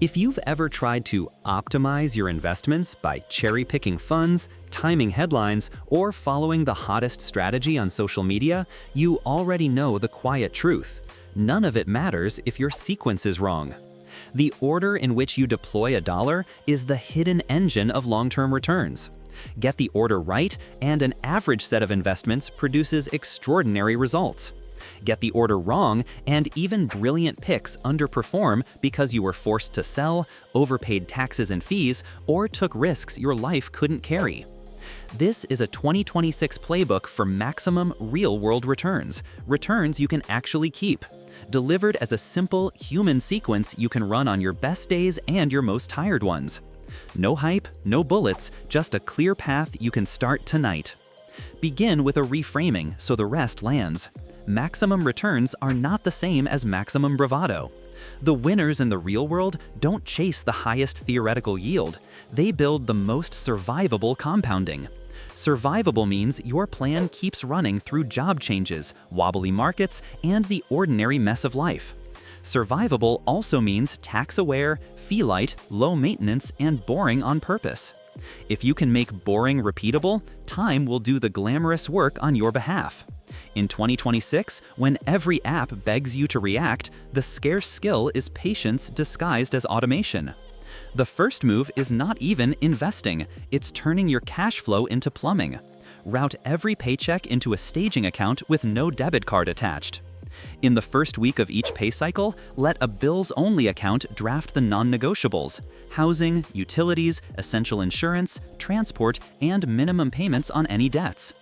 If you've ever tried to optimize your investments by cherry-picking funds, timing headlines, or following the hottest strategy on social media, you already know the quiet truth. None of it matters if your sequence is wrong. The order in which you deploy a dollar is the hidden engine of long-term returns. Get the order right, and an average set of investments produces extraordinary results. Get the order wrong, and even brilliant picks underperform because you were forced to sell, overpaid taxes and fees, or took risks your life couldn't carry. This is a 2026 playbook for maximum real-world returns, returns you can actually keep. Delivered as a simple, human sequence you can run on your best days and your most tired ones. No hype, no bullets, just a clear path you can start tonight. Begin with a reframing so the rest lands. Maximum returns are not the same as maximum bravado. The winners in the real world don't chase the highest theoretical yield, they build the most survivable compounding. Survivable means your plan keeps running through job changes, wobbly markets, and the ordinary mess of life. Survivable also means tax-aware, fee-light, low maintenance, and boring on purpose. If you can make boring repeatable, time will do the glamorous work on your behalf. In 2026, when every app begs you to react, the scarce skill is patience disguised as automation. The first move is not even investing, it's turning your cash flow into plumbing. Route every paycheck into a staging account with no debit card attached. In the first week of each pay cycle, let a bills-only account draft the non-negotiables: housing, utilities, essential insurance, transport, and minimum payments on any debts.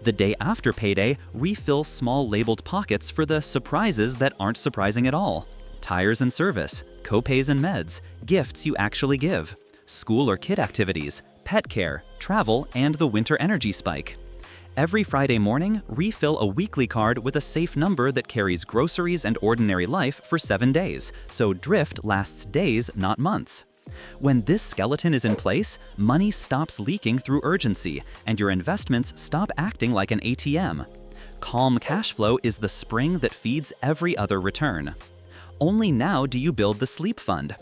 The day after payday, refill small labeled pockets for the surprises that aren't surprising at all. Tires and service, co-pays and meds, gifts you actually give, school or kid activities, pet care, travel, and the winter energy spike. Every Friday morning, refill a weekly card with a safe number that carries groceries and ordinary life for 7 days, so drift lasts days, not months. When this skeleton is in place, money stops leaking through urgency, and your investments stop acting like an ATM. Calm cash flow is the spring that feeds every other return. Only now do you build the sleep fund.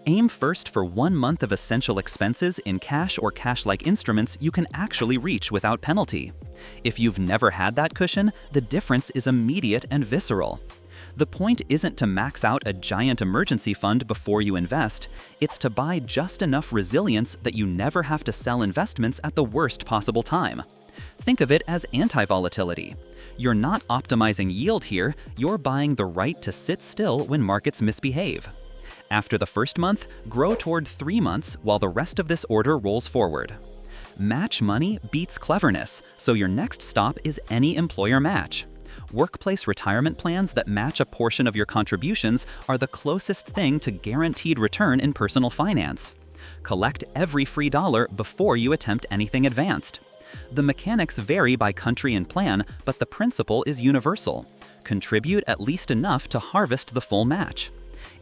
Aim first for 1 month of essential expenses in cash or cash-like instruments you can actually reach without penalty. If you've never had that cushion, the difference is immediate and visceral. The point isn't to max out a giant emergency fund before you invest, it's to buy just enough resilience that you never have to sell investments at the worst possible time. Think of it as anti-volatility. You're not optimizing yield here, you're buying the right to sit still when markets misbehave. After the first month, grow toward 3 months while the rest of this order rolls forward. Match money beats cleverness, so your next stop is any employer match. Workplace retirement plans that match a portion of your contributions are the closest thing to guaranteed return in personal finance. Collect every free dollar before you attempt anything advanced. The mechanics vary by country and plan, but the principle is universal. Contribute at least enough to harvest the full match.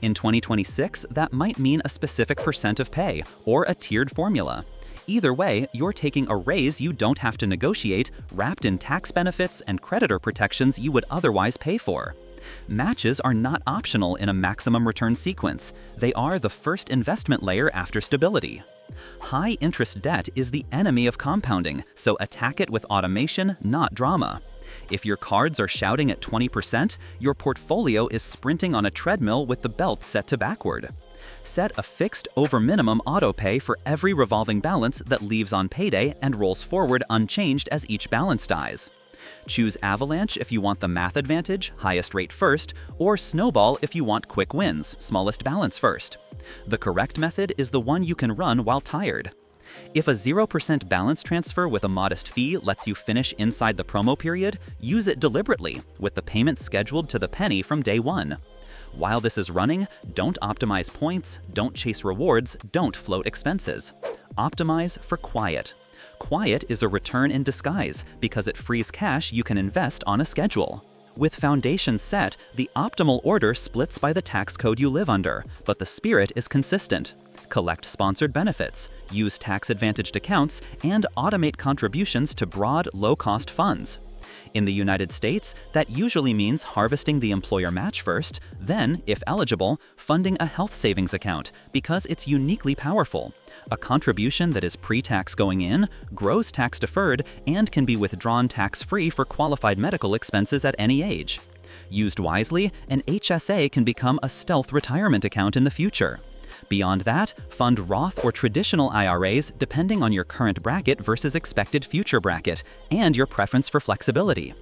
In 2026, that might mean a specific percent of pay or a tiered formula. Either way, you're taking a raise you don't have to negotiate, wrapped in tax benefits and creditor protections you would otherwise pay for. Matches are not optional in a maximum return sequence. They are the first investment layer after stability. High-interest debt is the enemy of compounding, so attack it with automation, not drama. If your cards are shouting at 20%, your portfolio is sprinting on a treadmill with the belt set to backward. Set a fixed over-minimum auto-pay for every revolving balance that leaves on payday and rolls forward unchanged as each balance dies. Choose Avalanche if you want the math advantage, highest rate first, or Snowball if you want quick wins, smallest balance first. The correct method is the one you can run while tired. If a 0% balance transfer with a modest fee lets you finish inside the promo period, use it deliberately, with the payment scheduled to the penny from day one. While this is running, don't optimize points, don't chase rewards, don't float expenses. Optimize for quiet. Quiet is a return in disguise because it frees cash you can invest on a schedule. With foundations set, the optimal order splits by the tax code you live under, but the spirit is consistent. Collect sponsored benefits, use tax-advantaged accounts, and automate contributions to broad, low-cost funds. In the United States, that usually means harvesting the employer match first, then, if eligible, funding a health savings account because it's uniquely powerful. A contribution that is pre-tax going in, grows tax deferred, and can be withdrawn tax-free for qualified medical expenses at any age. Used wisely, an HSA can become a stealth retirement account in the future. Beyond that, fund Roth or traditional IRAs depending on your current bracket versus expected future bracket, and your preference for flexibility.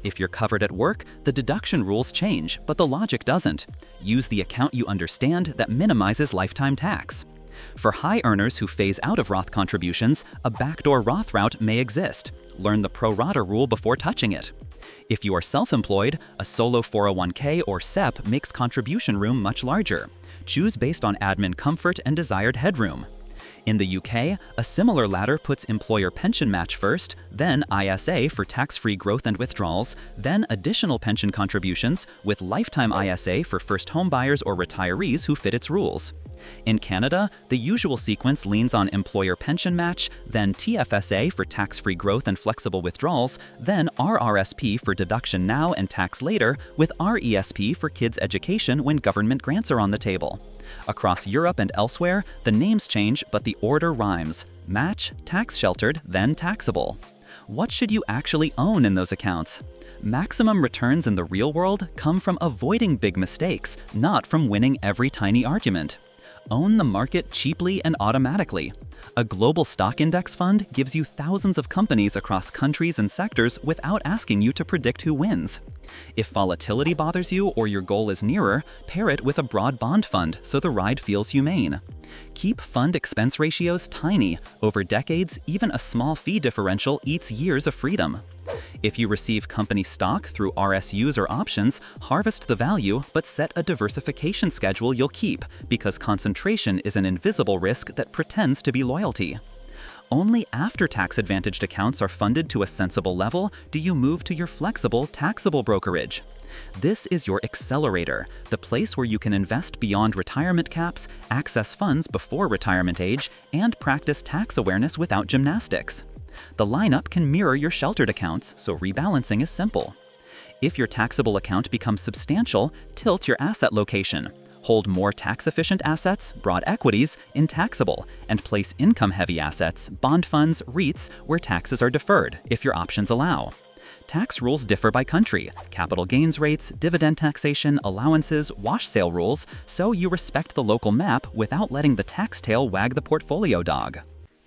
If you're covered at work, the deduction rules change, but the logic doesn't. Use the account you understand that minimizes lifetime tax. For high earners who phase out of Roth contributions, a backdoor Roth route may exist. Learn the pro rata rule before touching it. If you are self-employed, a solo 401k or SEP makes contribution room much larger. Choose based on admin comfort and desired headroom. In the UK, a similar ladder puts employer pension match first, then ISA for tax-free growth and withdrawals, then additional pension contributions, with lifetime ISA for first home buyers or retirees who fit its rules. In Canada, the usual sequence leans on employer pension match, then TFSA for tax-free growth and flexible withdrawals, then RRSP for deduction now and tax later, with RESP for kids' education when government grants are on the table. Across Europe and elsewhere, the names change, but the order rhymes: match, tax-sheltered, then taxable. What should you actually own in those accounts? Maximum returns in the real world come from avoiding big mistakes, not from winning every tiny argument. Own the market cheaply and automatically. A global stock index fund gives you thousands of companies across countries and sectors without asking you to predict who wins. If volatility bothers you or your goal is nearer, pair it with a broad bond fund so the ride feels humane. Keep fund expense ratios tiny. Over decades, even a small fee differential eats years of freedom. If you receive company stock through RSUs or options, harvest the value, but set a diversification schedule you'll keep, because concentration is an invisible risk that pretends to be loyalty. Only after tax-advantaged accounts are funded to a sensible level do you move to your flexible, taxable brokerage. This is your accelerator, the place where you can invest beyond retirement caps, access funds before retirement age, and practice tax awareness without gymnastics. The lineup can mirror your sheltered accounts, so rebalancing is simple. If your taxable account becomes substantial, tilt your asset location. Hold more tax-efficient assets, broad equities, in taxable, and place income-heavy assets, bond funds, REITs, where taxes are deferred, if your options allow. Tax rules differ by country: capital gains rates, dividend taxation, allowances, wash sale rules, so you respect the local map without letting the tax tail wag the portfolio dog.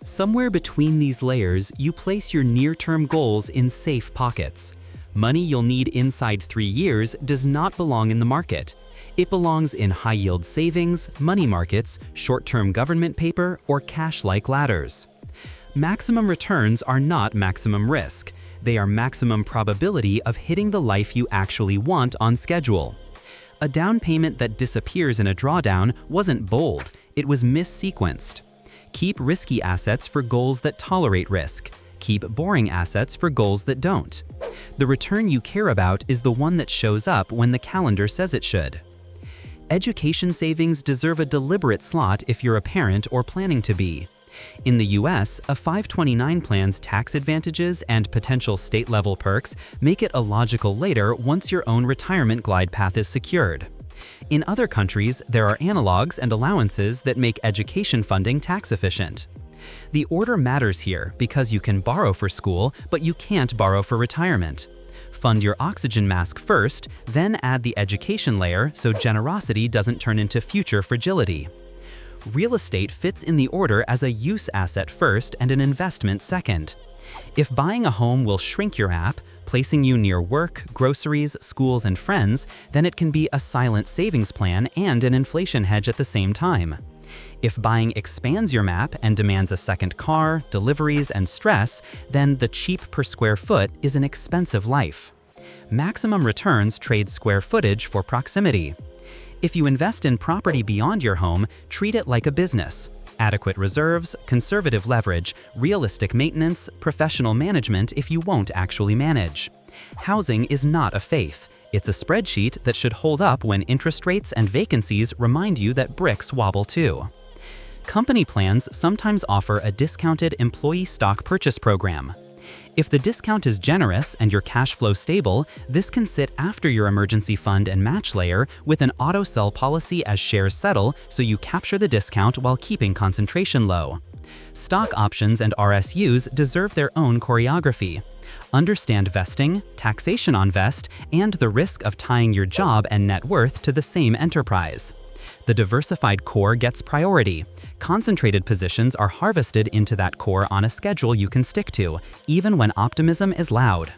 Somewhere between these layers, you place your near-term goals in safe pockets. Money you'll need inside 3 years does not belong in the market. It belongs in high-yield savings, money markets, short-term government paper, or cash-like ladders. Maximum returns are not maximum risk. They are maximum probability of hitting the life you actually want on schedule. A down payment that disappears in a drawdown wasn't bold, it was missequenced. Keep risky assets for goals that tolerate risk. Keep boring assets for goals that don't. The return you care about is the one that shows up when the calendar says it should. Education savings deserve a deliberate slot if you're a parent or planning to be. In the US, a 529 plan's tax advantages and potential state-level perks make it a logical later once your own retirement glide path is secured. In other countries, there are analogs and allowances that make education funding tax-efficient. The order matters here because you can borrow for school, but you can't borrow for retirement. Fund your oxygen mask first, then add the education layer so generosity doesn't turn into future fragility. Real estate fits in the order as a use asset first and an investment second. If buying a home will shrink your app, placing you near work, groceries, schools, and friends, then it can be a silent savings plan and an inflation hedge at the same time. If buying expands your map and demands a second car, deliveries, and stress, then the cheap per square foot is an expensive life. Maximum returns trade square footage for proximity. If you invest in property beyond your home, treat it like a business. Adequate reserves, conservative leverage, realistic maintenance, professional management if you won't actually manage. Housing is not a faith. It's a spreadsheet that should hold up when interest rates and vacancies remind you that bricks wobble too. Company plans sometimes offer a discounted employee stock purchase program. If the discount is generous and your cash flow stable, this can sit after your emergency fund and match layer with an auto-sell policy as shares settle, so you capture the discount while keeping concentration low. Stock options and RSUs deserve their own choreography. Understand vesting, taxation on vest, and the risk of tying your job and net worth to the same enterprise. The diversified core gets priority. Concentrated positions are harvested into that core on a schedule you can stick to, even when optimism is loud.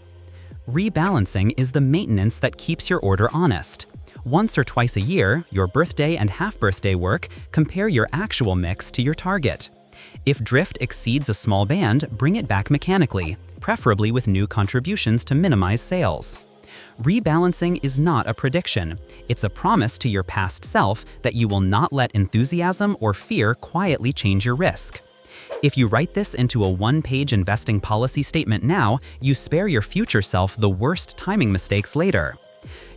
Rebalancing is the maintenance that keeps your order honest. Once or twice a year, your birthday and half-birthday work, compare your actual mix to your target. If drift exceeds a small band, bring it back mechanically, preferably with new contributions to minimize sales. Rebalancing is not a prediction. It's a promise to your past self that you will not let enthusiasm or fear quietly change your risk. If you write this into a one-page investing policy statement now, you spare your future self the worst timing mistakes later.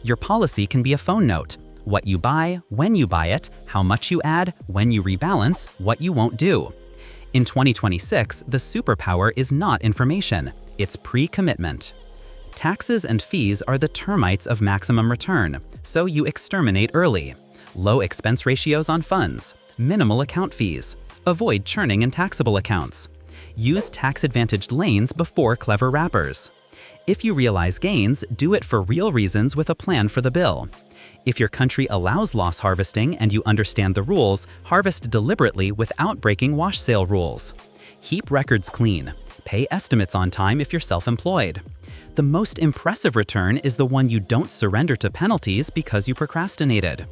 Your policy can be a phone note: what you buy, when you buy it, how much you add, when you rebalance, what you won't do. In 2026, the superpower is not information, it's pre-commitment. Taxes and fees are the termites of maximum return, so you exterminate early. Low expense ratios on funds, minimal account fees. Avoid churning in taxable accounts. Use tax-advantaged lanes before clever wrappers. If you realize gains, do it for real reasons with a plan for the bill. If your country allows loss harvesting and you understand the rules, harvest deliberately without breaking wash sale rules. Keep records clean. Pay estimates on time if you're self-employed. The most impressive return is the one you don't surrender to penalties because you procrastinated.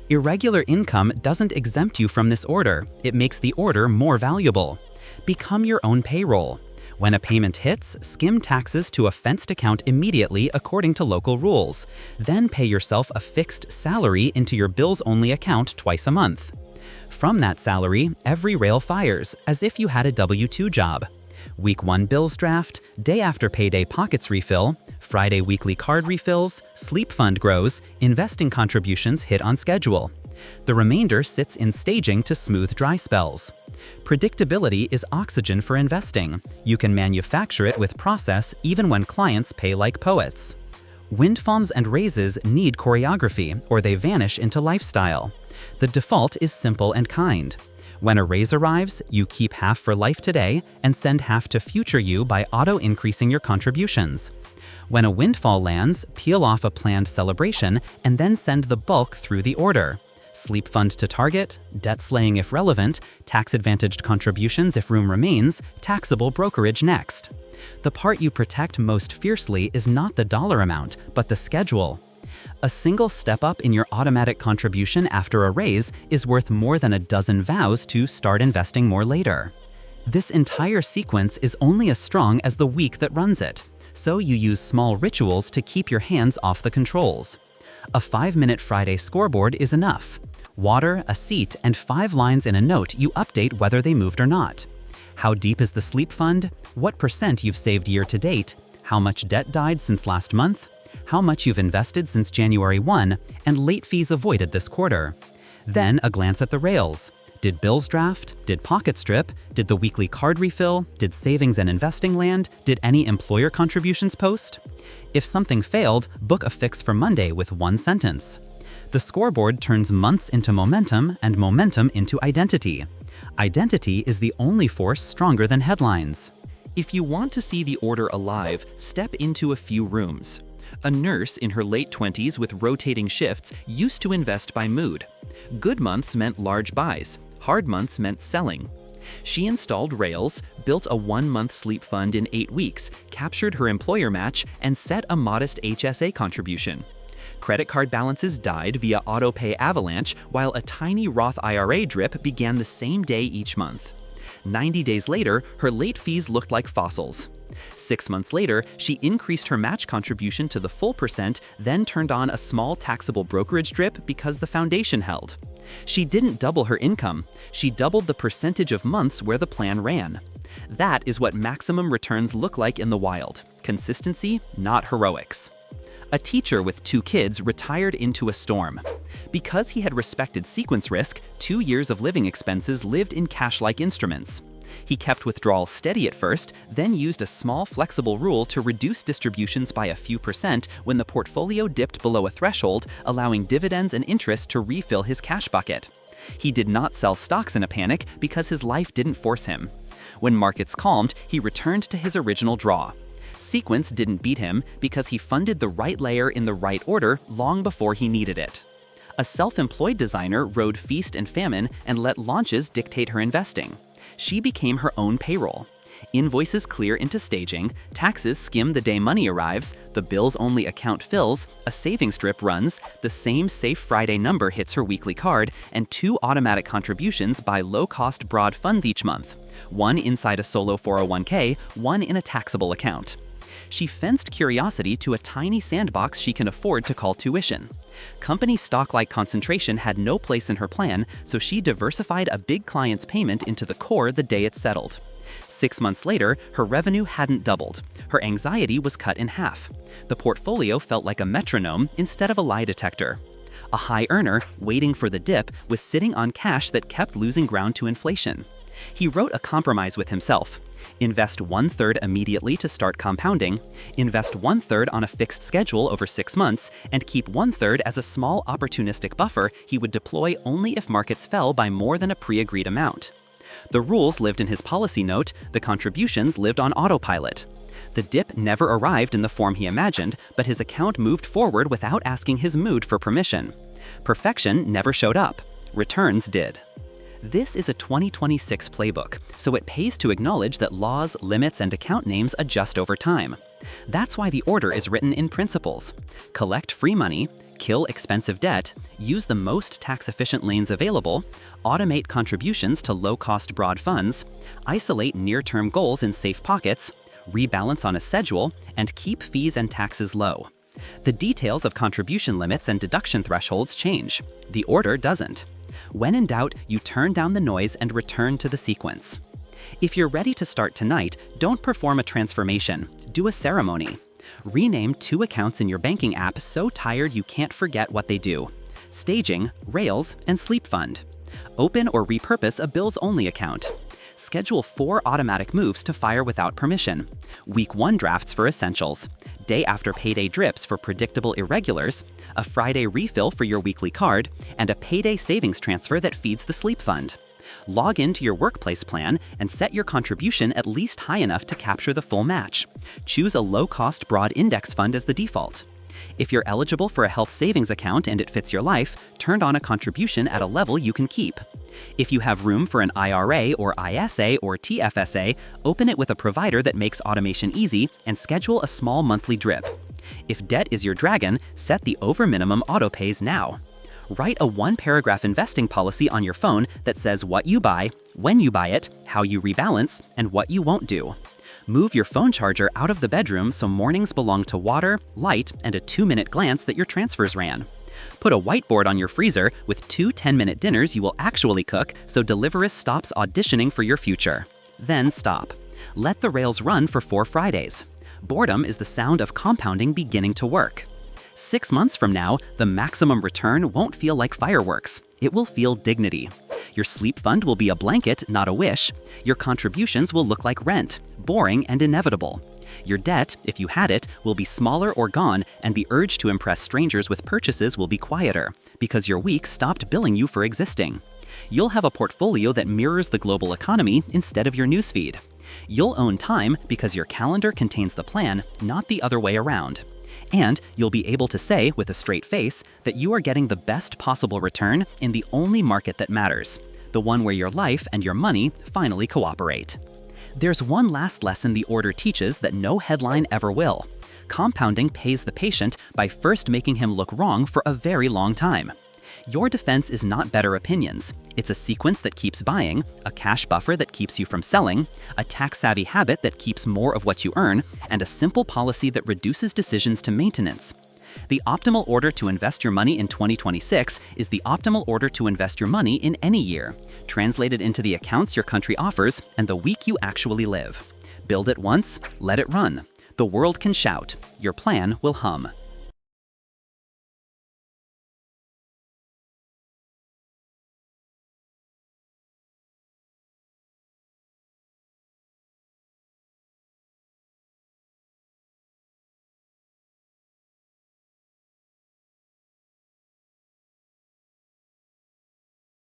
Irregular income doesn't exempt you from this order, it makes the order more valuable. Become your own payroll. When a payment hits, skim taxes to a fenced account immediately according to local rules. Then pay yourself a fixed salary into your bills-only account twice a month. From that salary, every rail fires, as if you had a W-2 job. Week 1 bills draft, day after payday pockets refill, Friday weekly card refills, sleep fund grows, investing contributions hit on schedule. The remainder sits in staging to smooth dry spells. Predictability is oxygen for investing. You can manufacture it with process even when clients pay like poets. Windfalls and raises need choreography, or they vanish into lifestyle. The default is simple and kind. When a raise arrives, you keep half for life today and send half to future you by auto-increasing your contributions. When a windfall lands, peel off a planned celebration and then send the bulk through the order. Sleep fund to target, debt slaying if relevant, tax-advantaged contributions if room remains, taxable brokerage next. The part you protect most fiercely is not the dollar amount, but the schedule. A single step up in your automatic contribution after a raise is worth more than a dozen vows to start investing more later. This entire sequence is only as strong as the week that runs it, so you use small rituals to keep your hands off the controls. A 5-minute Friday scoreboard is enough. Water, a seat, and 5 lines in a note you update whether they moved or not. How deep is the sleep fund? What % you've saved year to date? How much debt died since last month? How much you've invested since January 1, and late fees avoided this quarter. Then a glance at the rails. Did bills draft? Did pocket strip? Did the weekly card refill? Did savings and investing land? Did any employer contributions post? If something failed, book a fix for Monday with 1 sentence. The scoreboard turns months into momentum and momentum into identity. Identity is the only force stronger than headlines. If you want to see the order alive, step into a few rooms. A nurse in her late 20s with rotating shifts used to invest by mood. Good months meant large buys. Hard months meant selling. She installed rails, built a 1-month sleep fund in 8 weeks, captured her employer match, and set a modest HSA contribution. Credit card balances died via autopay avalanche, while a tiny Roth IRA drip began the same day each month. 90 days later, her late fees looked like fossils. 6 months later, she increased her match contribution to the full %, then turned on a small taxable brokerage drip because the foundation held. She didn't double her income, she doubled the percentage of months where the plan ran. That is what maximum returns look like in the wild. Consistency, not heroics. A teacher with 2 kids retired into a storm. Because he had respected sequence risk, 2 years of living expenses lived in cash-like instruments. He kept withdrawals steady at first, then used a small flexible rule to reduce distributions by a few percent when the portfolio dipped below a threshold, allowing dividends and interest to refill his cash bucket. He did not sell stocks in a panic because his life didn't force him. When markets calmed, he returned to his original draw. Sequence didn't beat him because he funded the right layer in the right order long before he needed it. A self-employed designer rode feast and famine and let launches dictate her investing. She became her own payroll. Invoices clear into staging, taxes skim the day money arrives, the bills-only account fills, a savings drip runs, the same safe Friday number hits her weekly card, and 2 automatic contributions buy low-cost broad funds each month. One inside a solo 401k, one in a taxable account. She fenced curiosity to a tiny sandbox she can afford to call tuition. Company stock-like concentration had no place in her plan, so she diversified a big client's payment into the core the day it settled. 6 months later, her revenue hadn't doubled. Her anxiety was cut in half. The portfolio felt like a metronome instead of a lie detector. A high earner, waiting for the dip, was sitting on cash that kept losing ground to inflation. He wrote a compromise with himself. Invest 1/3 immediately to start compounding, invest 1/3 on a fixed schedule over 6 months, and keep 1/3 as a small opportunistic buffer he would deploy only if markets fell by more than a pre-agreed amount. The rules lived in his policy note, the contributions lived on autopilot. The dip never arrived in the form he imagined, but his account moved forward without asking his mood for permission. Perfection never showed up. Returns did. This is a 2026 playbook, so it pays to acknowledge that laws, limits, and account names adjust over time. That's why the order is written in principles. Collect free money, kill expensive debt, use the most tax-efficient lanes available, automate contributions to low-cost broad funds, isolate near-term goals in safe pockets, rebalance on a schedule, and keep fees and taxes low. The details of contribution limits and deduction thresholds change. The order doesn't. When in doubt, you turn down the noise and return to the sequence. If you're ready to start tonight, don't perform a transformation, do a ceremony. Rename 2 accounts in your banking app so tired you can't forget what they do: staging, rails, and sleep fund. Open or repurpose a bills-only account. Schedule 4 automatic moves to fire without permission. Week 1 drafts for essentials. Day after payday drips for predictable irregulars, a Friday refill for your weekly card, and a payday savings transfer that feeds the sleep fund. Log into your workplace plan and set your contribution at least high enough to capture the full match. Choose a low-cost broad index fund as the default. If you're eligible for a health savings account and it fits your life, turn on a contribution at a level you can keep. If you have room for an IRA or ISA or TFSA, open it with a provider that makes automation easy and schedule a small monthly drip. If debt is your dragon, set the over-minimum auto-pays now. Write a 1-paragraph investing policy on your phone that says what you buy, when you buy it, how you rebalance, and what you won't do. Move your phone charger out of the bedroom so mornings belong to water, light, and a 2-minute glance that your transfers ran. Put a whiteboard on your freezer with 2 10-minute dinners you will actually cook so Deliverist stops auditioning for your future. Then stop. Let the rails run for 4 Fridays. Boredom is the sound of compounding beginning to work. 6 months from now, the maximum return won't feel like fireworks. It will feel dignity. Your sleep fund will be a blanket, not a wish. Your contributions will look like rent, boring and inevitable. Your debt, if you had it, will be smaller or gone, and the urge to impress strangers with purchases will be quieter, because your week stopped billing you for existing. You'll have a portfolio that mirrors the global economy instead of your newsfeed. You'll own time because your calendar contains the plan, not the other way around. And you'll be able to say with a straight face that you are getting the best possible return in the only market that matters, the one where your life and your money finally cooperate. There's one last lesson the order teaches that no headline ever will. Compounding pays the patient by first making him look wrong for a very long time. Your defense is not better opinions. It's a sequence that keeps buying, a cash buffer that keeps you from selling, a tax-savvy habit that keeps more of what you earn, and a simple policy that reduces decisions to maintenance. The optimal order to invest your money in 2026 is the optimal order to invest your money in any year, translated into the accounts your country offers and the week you actually live. Build it once, let it run. The world can shout. Your plan will hum.